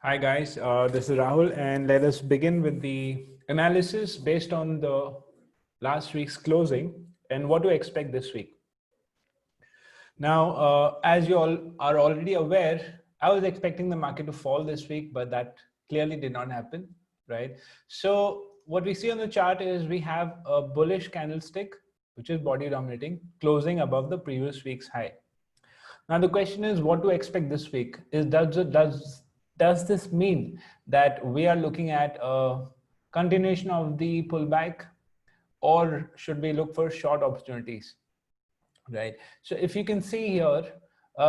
Hi guys, this is Rahul, and let us begin with the analysis based on the last week's closing and what to expect this week. Now, as you all are already aware, I was expecting the market to fall this week, but that clearly did not happen, right? So what we see on the chart is we have a bullish candlestick, which is body dominating, closing above the previous week's high. Now the question is what to expect this week. Does this mean that we are looking at a continuation of the pullback, or should we look for short opportunities? Right. So if you can see here,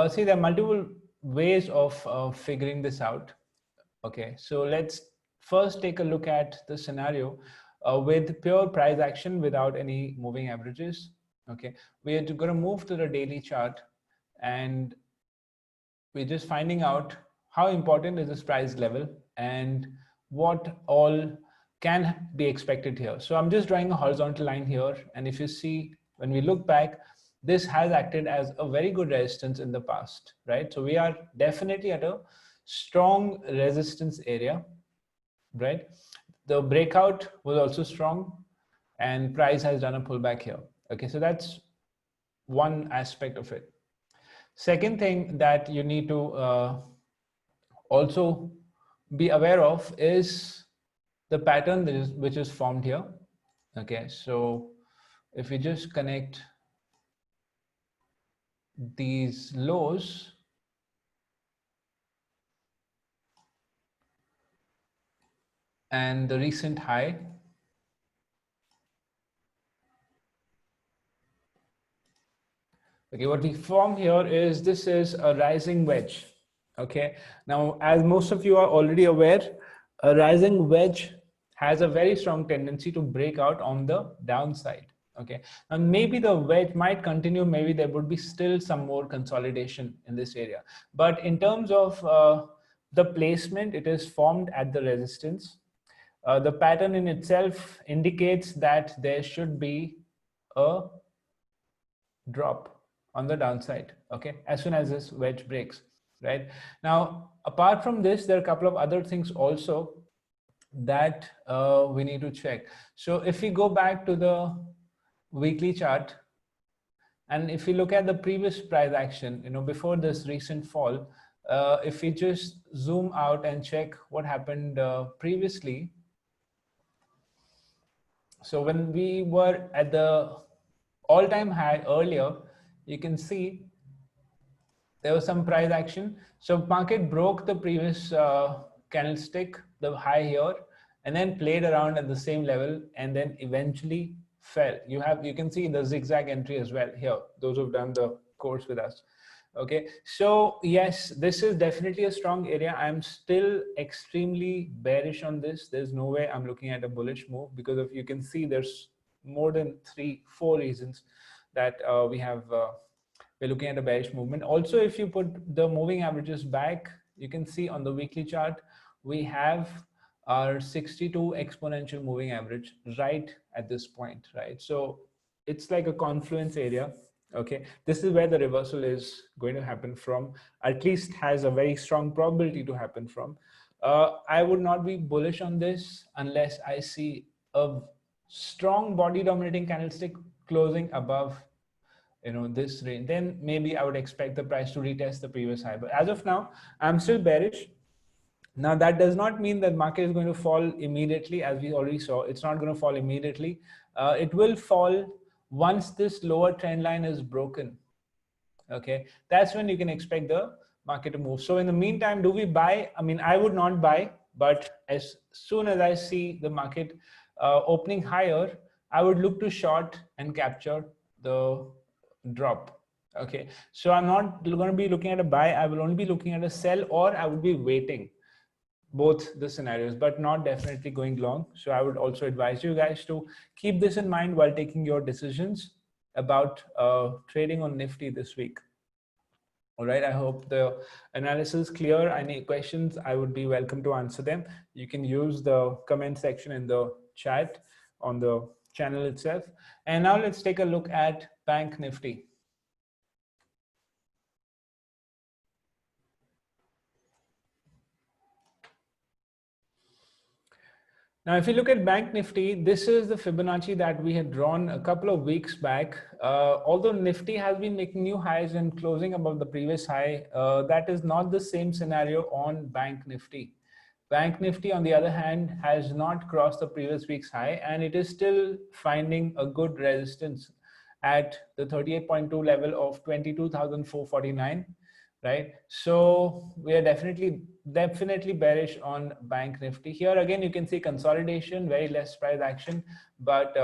see there are multiple ways of figuring this out. Okay, so let's first take a look at the scenario with pure price action without any moving averages. Okay, we are going to move to the daily chart, and we're just finding out how important is this price level and what all can be expected here. So I'm just drawing a horizontal line here, and if you see, when we look back, this has acted as a very good resistance in the past, right? So we are definitely at a strong resistance area, right? The breakout was also strong, and price has done a pullback here. Okay, so that's one aspect of it. Second thing that you need to also be aware of is the pattern which is formed here. Okay, so if we just connect these lows, and the recent high, okay, what we form here is this is a rising wedge. Okay, now as most of you are already aware, a rising wedge has a very strong tendency to break out on the downside. Okay, and maybe the wedge might continue, maybe there would be still some more consolidation in this area, but in terms of the placement, it is formed at the resistance. The pattern in itself indicates that there should be a drop on the downside, okay, as soon as this wedge breaks. Right now, apart from this, there are a couple of other things also that we need to check. So if we go back to the weekly chart, and if we look at the previous price action, before this recent fall, if we just zoom out and check what happened previously. So when we were at the all-time high earlier, you can see there was some price action. So market broke the previous candlestick, the high here, and then played around at the same level, and then eventually fell. You can see the zigzag entry as well here, those who've done the course with us. Okay, so yes, this is definitely a strong area. I'm still extremely bearish on this. There's no way I'm looking at a bullish move, because if you can see, there's more than 3-4 reasons that we're looking at a bearish movement. Also, if you put the moving averages back, you can see on the weekly chart, we have our 62 exponential moving average right at this point, right? So it's like a confluence area. Okay, this is where the reversal is going to happen from, at least has a very strong probability to happen from. I would not be bullish on this unless I see a strong body dominating candlestick closing above this range. Then maybe I would expect the price to retest the previous high, but as of now I'm still bearish. Now that does not mean that market is going to fall immediately. As we already saw, it's not going to fall immediately. It will fall once this lower trend line is broken. Okay, that's when you can expect the market to move. So in the meantime, do we buy? I mean, I would not buy, but as soon as I see the market opening higher, I would look to short and capture the drop. Okay, so I'm not going to be looking at a buy. I will only be looking at a sell, or I would be waiting, both the scenarios, but not definitely going long. So I would also advise you guys to keep this in mind while taking your decisions about trading on Nifty this week. All right, I hope the analysis is clear. Any questions, I would be welcome to answer them. You can use the comment section in the chat on the channel itself. And now let's take a look at Bank Nifty. Now, if you look at Bank Nifty, this is the Fibonacci that we had drawn a couple of weeks back. Although Nifty has been making new highs and closing above the previous high, that is not the same scenario on Bank Nifty. Bank Nifty, on the other hand, has not crossed the previous week's high, and it is still finding a good resistance at the 38.2 level of 22,449. Right, so we are definitely bearish on Bank Nifty. Here again, you can see consolidation, very less price action, but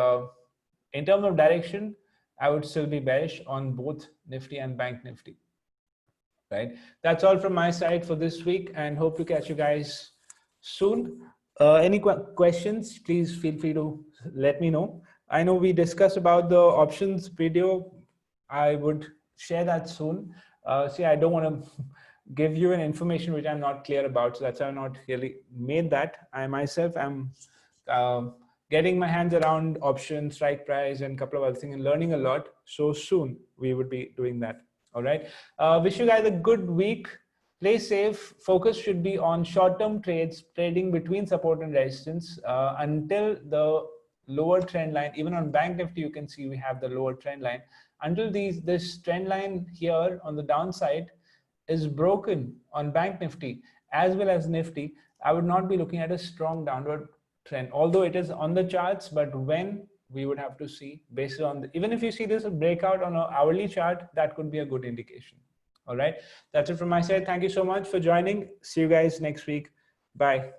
in terms of direction, I would still be bearish on both Nifty and Bank Nifty. Right, that's all from my side for this week, and hope to catch you guys soon. Any questions, please feel free to let me know. I know we discussed about the options video. I would share that soon. See, I don't want to give you an information which I'm not clear about, so that's why I've not really made that. I myself am getting my hands around options, strike price, and a couple of other things, and learning a lot. So soon we would be doing that. All right. Wish you guys a good week. Play safe. Focus should be on short-term trades, trading between support and resistance until the lower trend line. Even on Bank Nifty, you can see we have the lower trend line. Until this trend line here on the downside is broken on Bank Nifty as well as Nifty, I would not be looking at a strong downward trend, although it is on the charts. But when, we would have to see based on even if you see this breakout on an hourly chart, that could be a good indication. All right, that's it from my side. Thank you so much for joining. See you guys next week. Bye.